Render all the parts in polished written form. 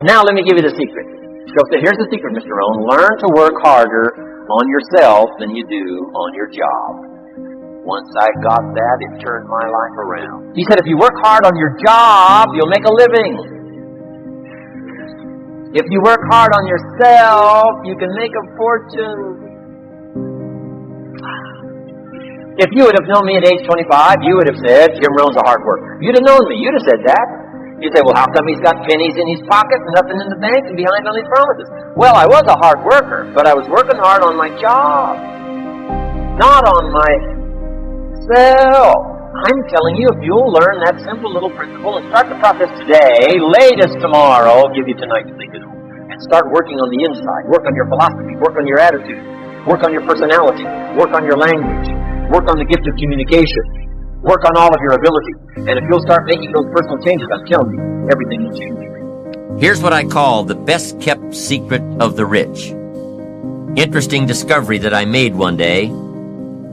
Now let me give you the secret. So here's the secret, Mr. Rohn. Learn to work harder on yourself than you do on your job. Once I got that, it turned my life around. He said, if you work hard on your job, you'll make a living. If you work hard on yourself, you can make a fortune. If you would have known me at age 25, you would have said, Jim Rohn's a hard worker. You'd have known me. You'd have said that. You'd say, well, how come he's got pennies in his pocket and nothing in the bank and behind on his promises? Well, I was a hard worker, but I was working hard on my job, not on myself. I'm telling you, if you'll learn that simple little principle and start the process today, latest tomorrow, I'll give you tonight to think it over, and start working on the inside. Work on your philosophy. Work on your attitude. Work on your personality. Work on your language. Work on the gift of communication. Work on all of your abilities. And if you'll start making those personal changes, I'm telling you, everything will change. Here's what I call the best-kept secret of the rich. Interesting discovery that I made one day.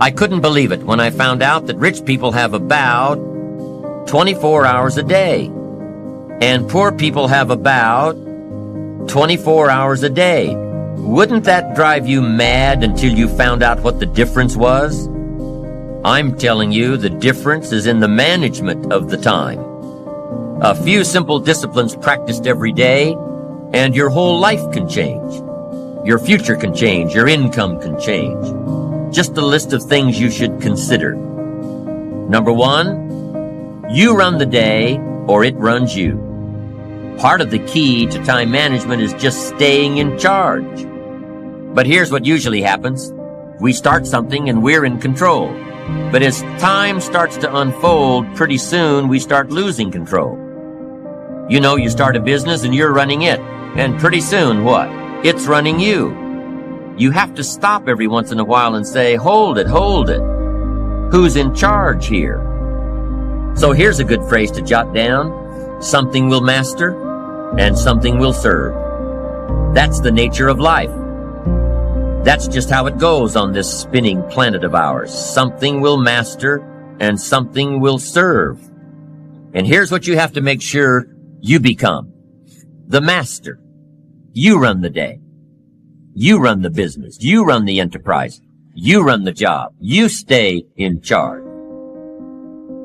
I couldn't believe it when I found out that rich people have about 24 hours a day, and poor people have about 24 hours a day. Wouldn't that drive you mad until you found out what the difference was? I'm telling you, the difference is in the management of the time. A few simple disciplines practiced every day, and your whole life can change. Your future can change. Your income can change. Just a list of things you should consider. Number one, you run the day or it runs you. Part of the key to time management is just staying in charge. But here's what usually happens. We start something and we're in control. But as time starts to unfold, pretty soon we start losing control. You know, you start a business and you're running it. And pretty soon, what? It's running you. You have to stop every once in a while and say, hold it, hold it. Who's in charge here? So here's a good phrase to jot down. Something will master and something will serve. That's the nature of life. That's just how it goes on this spinning planet of ours. Something will master and something will serve. And here's what you have to make sure you become. The master. You run the day. You run the business. You run the enterprise. You run the job. You stay in charge.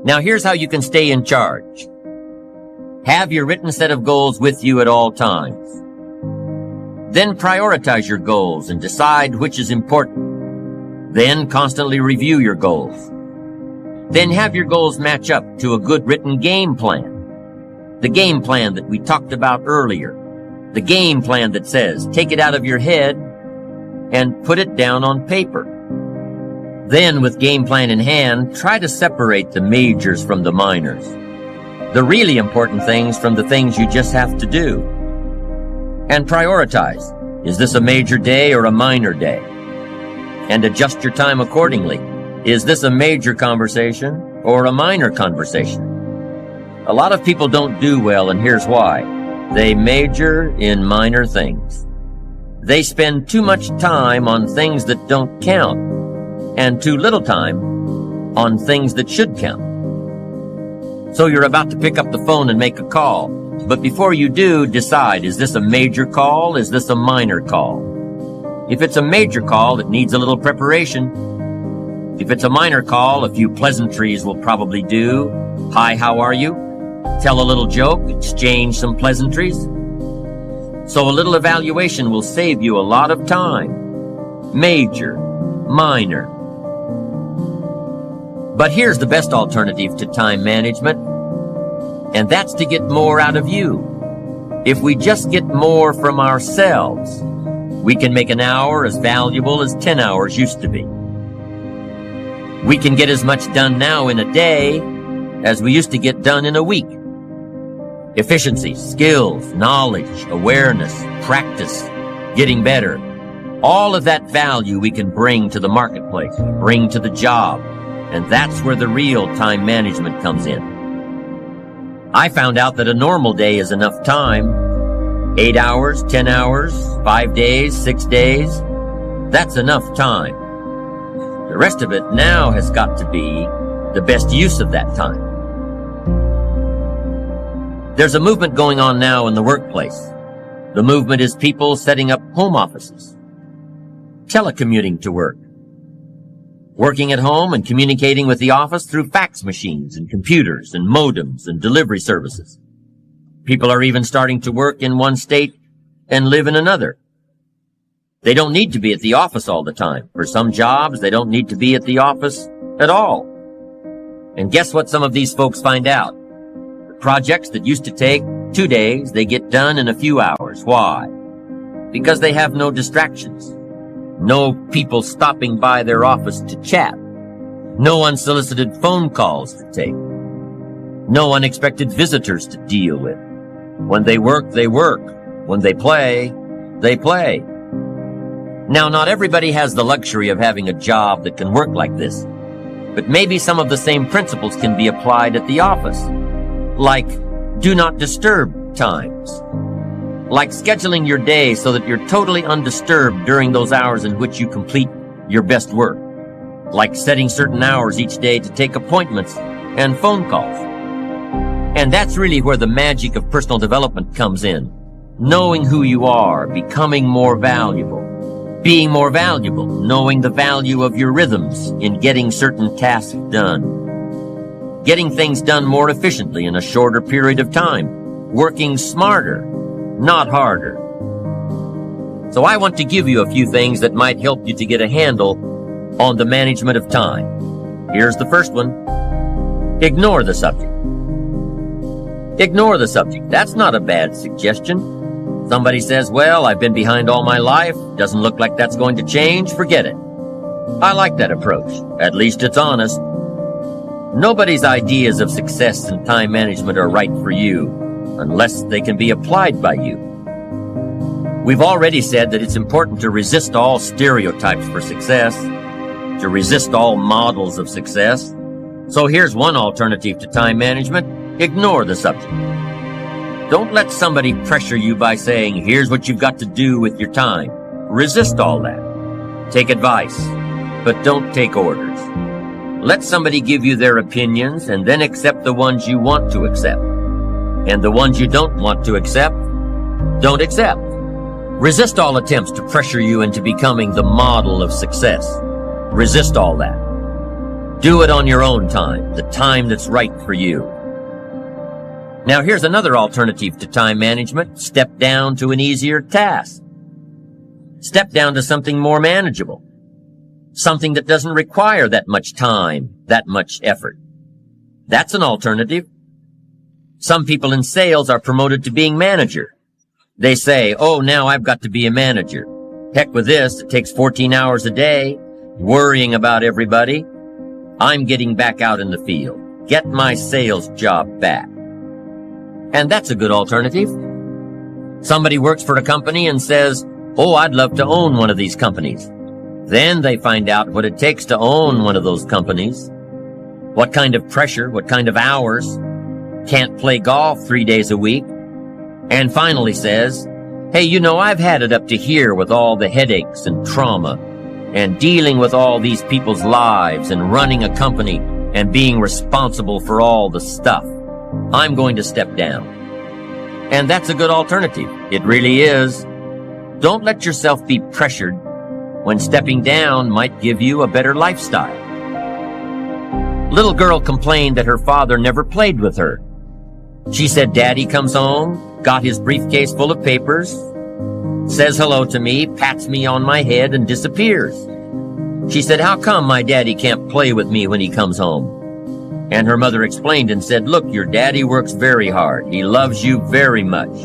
Now here's how you can stay in charge. Have your written set of goals with you at all times. Then prioritize your goals and decide which is important. Then constantly review your goals. Then have your goals match up to a good written game plan. The game plan that we talked about earlier. The game plan that says, take it out of your head and put it down on paper. Then, with game plan in hand, try to separate the majors from the minors. The really important things from the things you just have to do. And prioritize. Is this a major day or a minor day? And adjust your time accordingly. Is this a major conversation or a minor conversation? A lot of people don't do well, and here's why. They major in minor things. They spend too much time on things that don't count, and too little time on things that should count. So you're about to pick up the phone and make a call. But before you do, decide, is this a major call? Is this a minor call? If it's a major call, it needs a little preparation. If it's a minor call, a few pleasantries will probably do. Hi, how are you? Tell a little joke, exchange some pleasantries. So a little evaluation will save you a lot of time. Major, minor. But here's the best alternative to time management, and that's to get more out of you. If we just get more from ourselves, we can make an hour as valuable as 10 hours used to be. We can get as much done now in a day as we used to get done in a week. Efficiency, skills, knowledge, awareness, practice, getting better. All of that value we can bring to the marketplace, bring to the job, and that's where the real time management comes in. I found out that a normal day is enough time. 8 hours, 10 hours, 5 days, 6 days. That's enough time. The rest of it now has got to be the best use of that time. There's a movement going on now in the workplace. The movement is people setting up home offices, telecommuting to work, working at home and communicating with the office through fax machines and computers and modems and delivery services. People are even starting to work in one state and live in another. They don't need to be at the office all the time. For some jobs, they don't need to be at the office at all. And guess what some of these folks find out? The projects that used to take 2 days, they get done in a few hours. Why? Because they have no distractions. No people stopping by their office to chat. No unsolicited phone calls to take. No unexpected visitors to deal with. When they work, they work. When they play, they play. Now, not everybody has the luxury of having a job that can work like this, but maybe some of the same principles can be applied at the office, like do not disturb times, like scheduling your day so that you're totally undisturbed during those hours in which you complete your best work, like setting certain hours each day to take appointments and phone calls. And that's really where the magic of personal development comes in. Knowing who you are, becoming more valuable. Being more valuable, knowing the value of your rhythms in getting certain tasks done. Getting things done more efficiently in a shorter period of time. Working smarter, not harder. So I want to give you a few things that might help you to get a handle on the management of time. Here's the first one. Ignore the subject. Ignore the subject. That's not a bad suggestion. Somebody says, well, I've been behind all my life. Doesn't look like that's going to change. Forget it. I like that approach. At least it's honest. Nobody's ideas of success and time management are right for you unless they can be applied by you. We've already said that it's important to resist all stereotypes for success, to resist all models of success. So here's one alternative to time management. Ignore the subject. Don't let somebody pressure you by saying, here's what you've got to do with your time. Resist all that. Take advice, but don't take orders. Let somebody give you their opinions and then accept the ones you want to accept. And the ones you don't want to accept, don't accept. Resist all attempts to pressure you into becoming the model of success. Resist all that. Do it on your own time, the time that's right for you. Now here's another alternative to time management. Step down to an easier task. Step down to something more manageable. Something that doesn't require that much time, that much effort. That's an alternative. Some people in sales are promoted to being manager. They say, oh, now I've got to be a manager. Heck with this, it takes 14 hours a day, worrying about everybody. I'm getting back out in the field. Get my sales job back. And that's a good alternative. Somebody works for a company and says, oh, I'd love to own one of these companies. Then they find out what it takes to own one of those companies. What kind of pressure, what kind of hours. Can't play golf 3 days a week. And finally says, hey, you know, I've had it up to here with all the headaches and trauma and dealing with all these people's lives and running a company and being responsible for all the stuff. I'm going to step down. And that's a good alternative. It really is. Don't let yourself be pressured when stepping down might give you a better lifestyle. Little girl complained that her father never played with her. She said, Daddy comes home, got his briefcase full of papers, says hello to me, pats me on my head, and disappears. She said, how come my daddy can't play with me when he comes home? And her mother explained and said, look, your daddy works very hard. He loves you very much.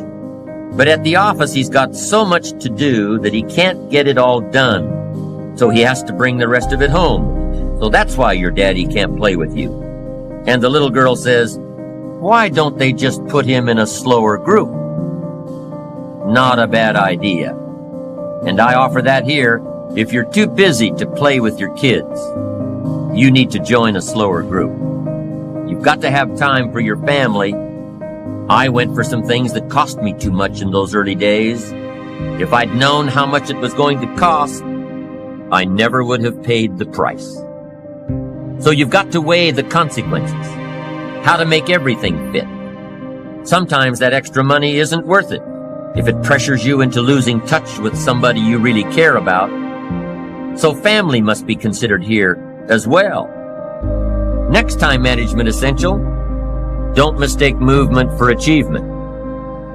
But at the office, he's got so much to do that he can't get it all done. So he has to bring the rest of it home. So that's why your daddy can't play with you. And the little girl says, why don't they just put him in a slower group? Not a bad idea. And I offer that here. If you're too busy to play with your kids, you need to join a slower group. You've got to have time for your family. I went for some things that cost me too much in those early days. If I'd known how much it was going to cost, I never would have paid the price. So you've got to weigh the consequences, how to make everything fit. Sometimes that extra money isn't worth it. if it pressures you into losing touch with somebody you really care about. So family must be considered here as well. Next time management essential, don't mistake movement for achievement.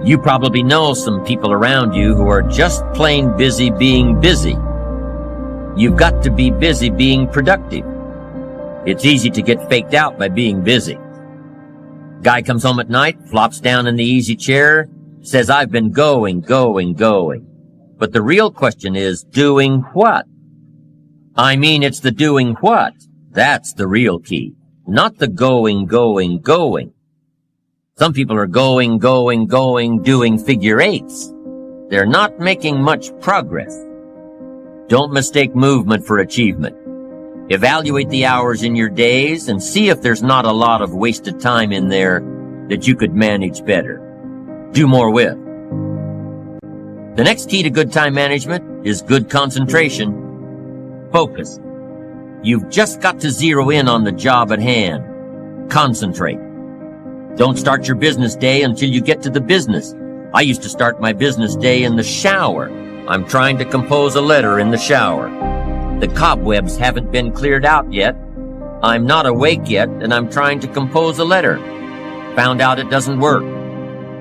You probably know some people around you who are just plain busy being busy. You've got to be busy being productive. It's easy to get faked out by being busy. Guy comes home at night, flops down in the easy chair, says, "I've been going. But the real question is, doing what? I mean, it's the doing what. That's the real key. Not the going. Some people are going, doing figure eights. They're not making much progress. Don't mistake movement for achievement. Evaluate the hours in your days and see if there's not a lot of wasted time in there that you could manage better. Do more with. The next key to good time management is good concentration. Focus. You've just got to zero in on the job at hand. Concentrate. Don't start your business day until you get to the business. I used to start my business day in the shower. I'm trying to compose a letter in the shower. The cobwebs haven't been cleared out yet. I'm not awake yet, and I'm trying to compose a letter. Found out it doesn't work.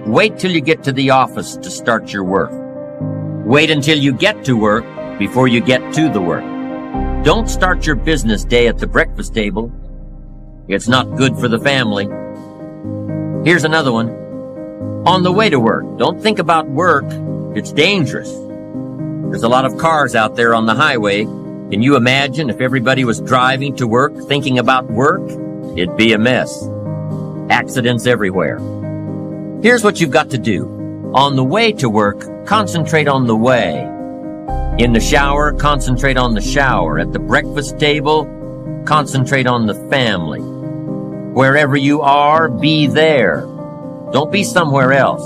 Wait till you get to the office to start your work. Wait until you get to work before you get to the work. Don't start your business day at the breakfast table. It's not good for the family. Here's another one. On the way to work, don't think about work. It's dangerous. There's a lot of cars out there on the highway. Can you imagine if everybody was driving to work thinking about work? It'd be a mess. Accidents everywhere. Here's what you've got to do. On the way to work, concentrate on the way. In the shower, concentrate on the shower. At the breakfast table, concentrate on the family. Wherever you are, be there. Don't be somewhere else.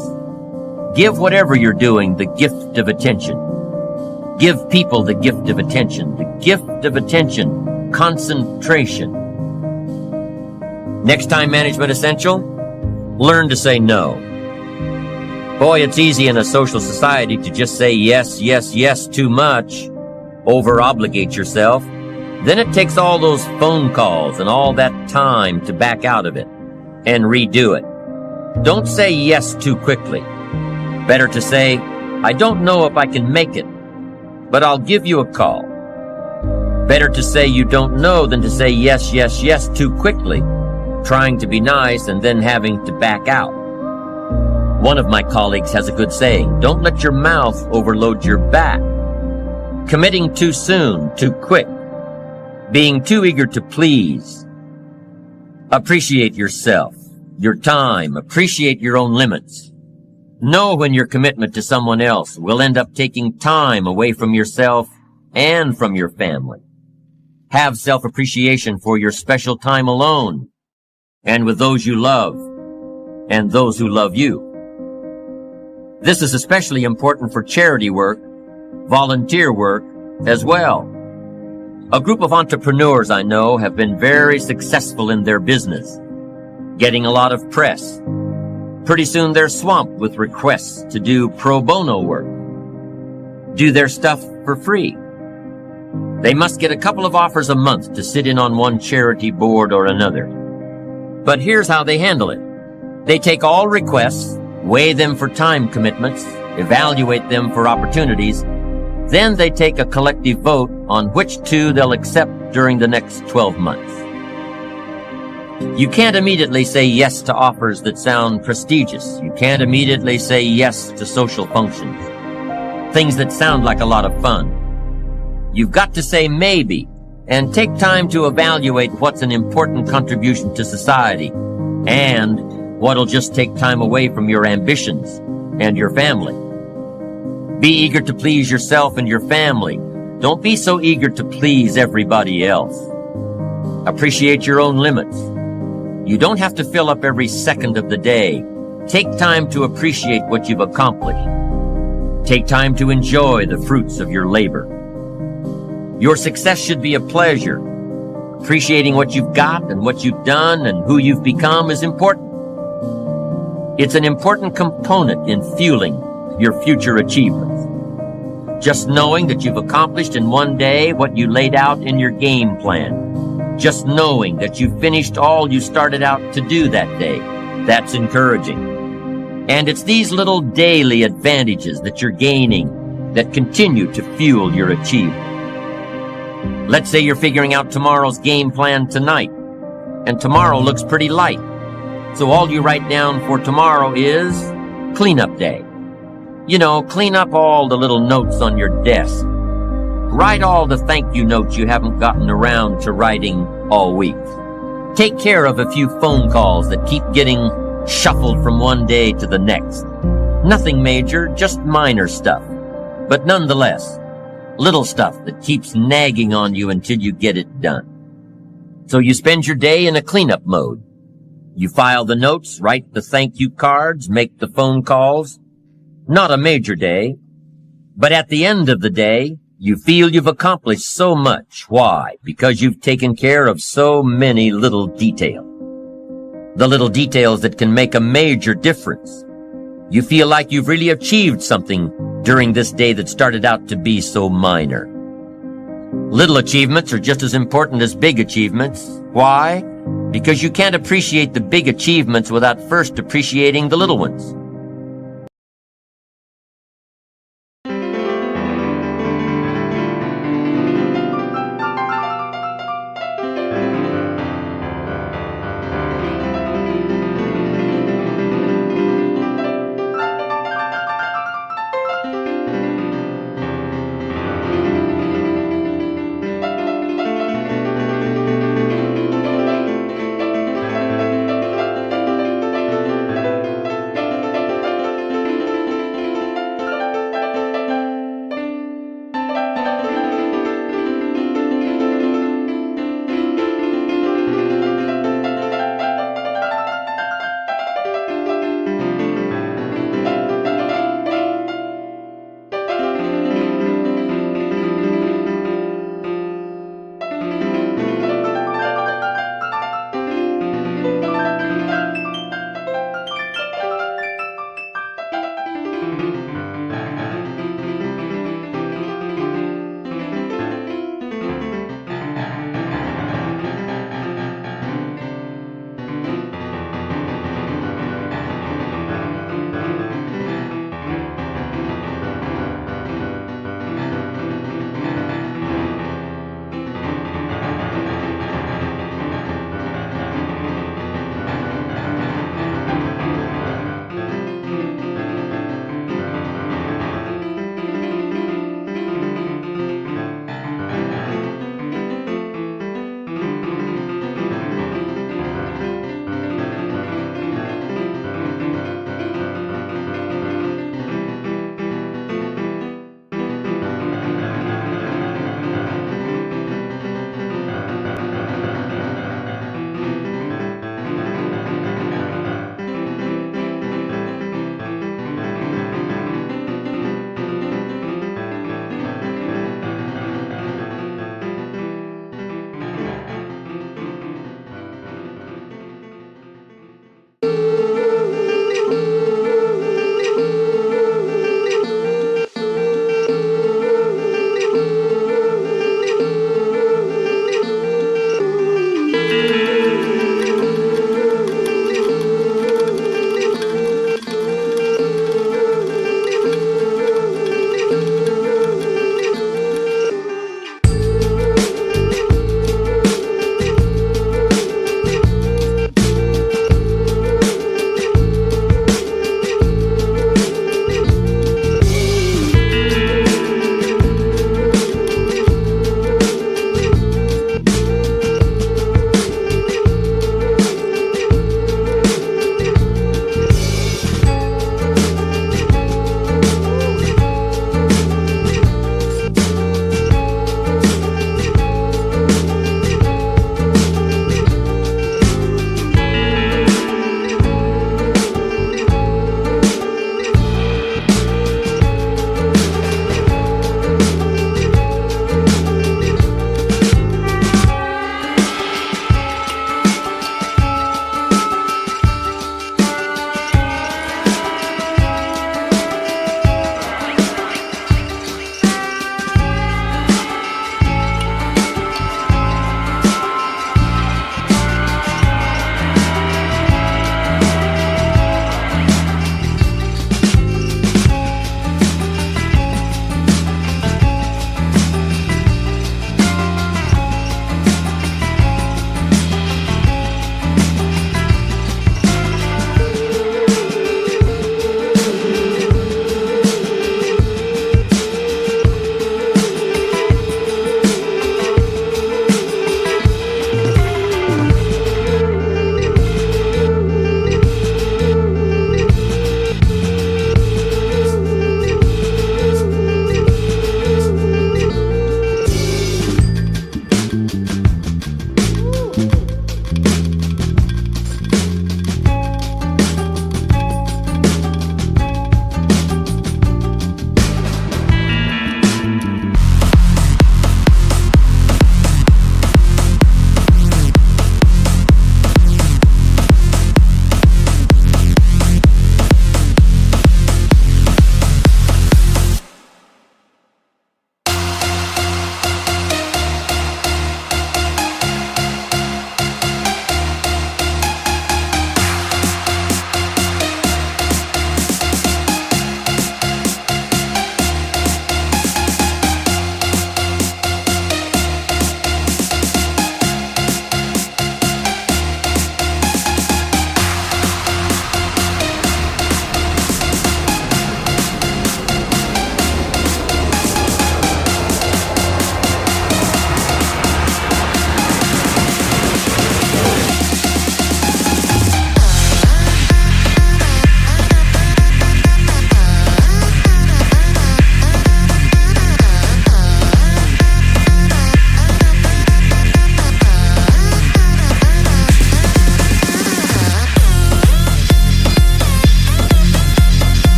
Give whatever you're doing the gift of attention. Give people the gift of attention. The gift of attention. Concentration. Next time management essential, learn to say no. Boy, it's easy in a social society to just say yes too much. Over-obligate yourself. Then it takes all those phone calls and all that time to back out of it and redo it. Don't say yes too quickly. Better to say, I don't know if I can make it, but I'll give you a call. Better to say you don't know than to say yes too quickly, trying to be nice and then having to back out. One of my colleagues has a good saying, don't let your mouth overload your back. Committing too soon, too quick. Being too eager to please. Appreciate yourself, your time, appreciate your own limits. Know when your commitment to someone else will end up taking time away from yourself and from your family. Have self-appreciation for your special time alone and with those you love and those who love you. This is especially important for charity work, volunteer work as well. A group of entrepreneurs I know have been very successful in their business, getting a lot of press. Pretty soon they're swamped with requests to do pro bono work, do their stuff for free. They must get a couple of offers a month to sit in on one charity board or another. But here's how they handle it. They take all requests, weigh them for time commitments, evaluate them for opportunities, then they take a collective vote on which two they'll accept during the next 12 months. You can't immediately say yes to offers that sound prestigious. You can't immediately say yes to social functions, things that sound like a lot of fun. You've got to say maybe and take time to evaluate what's an important contribution to society and what'll just take time away from your ambitions and your family. Be eager to please yourself and your family. Don't be so eager to please everybody else. Appreciate your own limits. You don't have to fill up every second of the day. Take time to appreciate what you've accomplished. Take time to enjoy the fruits of your labor. Your success should be a pleasure. Appreciating what you've got and what you've done and who you've become is important. It's an important component in fueling your future achievements. Just knowing that you've accomplished in one day what you laid out in your game plan. Just knowing that you finished all you started out to do that day. That's encouraging. And it's these little daily advantages that you're gaining that continue to fuel your achievement. Let's say you're figuring out tomorrow's game plan tonight, and tomorrow looks pretty light. So all you write down for tomorrow is cleanup day. You know, clean up all the little notes on your desk. Write all the thank you notes you haven't gotten around to writing all week. Take care of a few phone calls that keep getting shuffled from one day to the next. Nothing major, just minor stuff. But nonetheless, little stuff that keeps nagging on you until you get it done. So you spend your day in a cleanup mode. You file the notes, write the thank you cards, make the phone calls. Not a major day, but at the end of the day, you feel you've accomplished so much. Why? Because you've taken care of so many little details. The little details that can make a major difference. You feel like you've really achieved something during this day that started out to be so minor. Little achievements are just as important as big achievements. Why? Because you can't appreciate the big achievements without first appreciating the little ones.